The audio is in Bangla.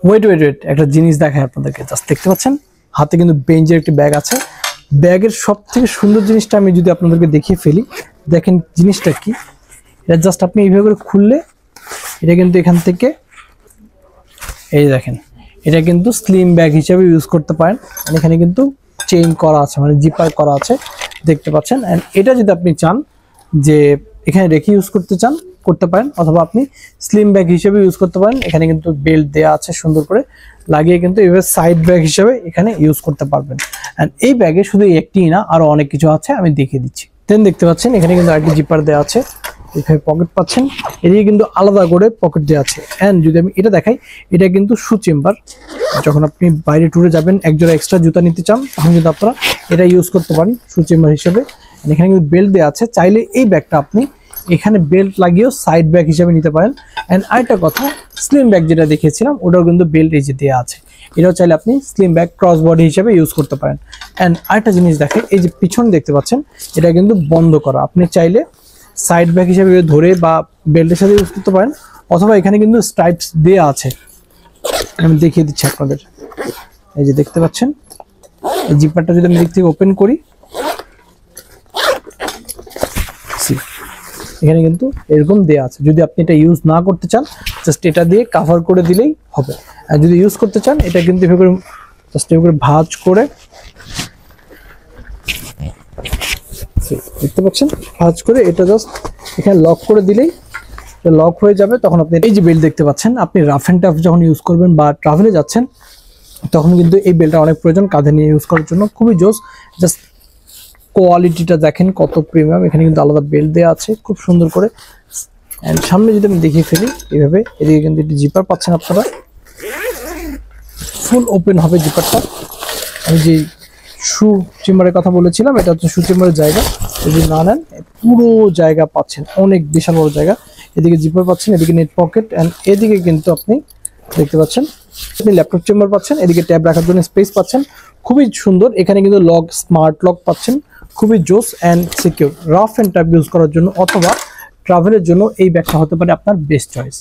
ওয়েট ওয়েট ওয়েট একটা জিনিস দেখায় আপনাদেরকে, জাস্ট দেখতে পাচ্ছেন হাতে কিন্তু বেঞ্জের একটি ব্যাগ আছে। ব্যাগের সব থেকে সুন্দর জিনিসটা আমি যদি আপনাদেরকে দেখিয়ে ফেলি, দেখেন জিনিসটা কি। এটা জাস্ট আপনি এইভাবে করে খুললে এটা কিন্তু এখান থেকে এই দেখেন, এটা কিন্তু স্লিম ব্যাগ হিসেবে ইউজ করতে পারেন। এখানে কিন্তু চেইন করা আছে, মানে জিপার করা আছে, দেখতে পাচ্ছেন। এন্ড এটা যদি আপনি চান যে এখানে রেখে ইউজ করতে পারেন, অথবা আপনি স্লিম ব্যাগ হিসেবে ইউজ করতে পারেন। এখানে কিন্তু বেল্ট দেওয়া আছে সুন্দর করে লাগিয়ে, কিন্তু এইভাবে সাইড ব্যাগ হিসেবে এখানে ইউজ করতে পারবেন। এন্ড এই ব্যাগে শুধু একটি না, আরো অনেক কিছু আছে, আমি দেখিয়ে দিচ্ছি। দেন দেখতে পাচ্ছেন এখানে কিন্তু আরেকটি জিপার দেওয়া আছে, এখানে পকেট পাচ্ছেন, এদিকে কিন্তু আলাদা করে পকেট দেওয়া আছে। এন্ড যদি আমি এটা দেখাই, এটা কিন্তু শু চেম্বার। যখন আপনি বাইরে ট্যুরে যাবেন, একজোড়া এক্সট্রা জুতা নিতে চান, তখন কিন্তু আপনারা এটা ইউজ করতে পারেন শু চেম্বার হিসেবে। এখানে কিন্তু বেল্ট দেওয়া আছে, চাইলে এই ব্যাগটা আপনি এখানে বেল্ট লাগিয়েও সাইড ব্যাগ হিসেবে নিতে পারেন। এন্ড আরেকটা কথা, স্লিম ব্যাগ যেটা দেখিয়েছিলাম ওটাও কিন্তু বেল্ট এই যে দেওয়া আছে, এটাও চাইলে আপনি স্লিম ব্যাগ ক্রস বডি হিসেবে ইউজ করতে পারেন। এন্ড আরেকটা জিনিস দেখেন, এই যে পিছনে দেখতে পাচ্ছেন এটা কিন্তু বন্ধ করা, আপনি চাইলে সাইড ব্যাগ হিসেবে ধরে বা বেল্টের সাথে ইউজ করতে পারেন, অথবা এখানে কিন্তু স্ট্রাইপস দেওয়া আছে, আমি দেখিয়ে দিচ্ছি আপনাদের। এই যে দেখতে পাচ্ছেন, এই জিপারটা যদি আমি দিক থেকে ওপেন করি, এখানে কিন্তু এরকম দেওয়া আছে। যদি আপনি এটা ইউজ না করতে চান, জাস্ট এটা দিয়ে কভার করে দিলেই হবে। আর যদি ইউজ করতে চান, এটা কিন্তু এভাবে করে জাস্ট এভাবে করে ভাঁজ করে, দেখতে পাচ্ছেন, ভাঁজ করে এটা জাস্ট এখানে লক করে দিলেই লক হয়ে যাবে। তখন আপনি এই যে বেল্ট দেখতে পাচ্ছেন, আপনি রাফ অ্যান্ড টাফ যখন ইউজ করবেন বা ট্রাভেলে যাচ্ছেন, তখন কিন্তু এই বেল্টটা অনেক প্রয়োজন কাঁধে নিয়ে ইউজ করার জন্য, খুবই জোস। জাস্ট কোয়ালিটিটা দেখেন কত প্রিমিয়াম। এখানে কিন্তু আলাদা বেল্ট দেওয়া আছে খুব সুন্দর করে। এন্ড সামনে যদি আমি দেখিয়ে ফেলি এইভাবে, এদিকে কিন্তু একটি জিপার পাচ্ছেন আপনারা, ফুল ওপেন হবে জিপারটা। আমি যে শু চেম্বারের কথা বলেছিলাম, এটা হচ্ছে শু চেম্বারের জায়গা। যদি না নেন, পুরো জায়গা পাচ্ছেন, অনেক বিশাল বড় জায়গা। এদিকে জিপার পাচ্ছেন, এদিকে নেট পকেট, এন্ড এদিকে কিন্তু আপনি দেখতে পাচ্ছেন আপনি ল্যাপটপ চেম্বার পাচ্ছেন, এদিকে ট্যাব রাখার জন্য স্পেস পাচ্ছেন, খুবই সুন্দর। এখানে কিন্তু লক, স্মার্ট লক পাচ্ছেন, খুবই জোস and secure. Rough and tough use করার জন্য অথবা ট্রাভেলের জন্য এই ব্যাগটা হতে পারে আপনার বেস্ট চয়েস।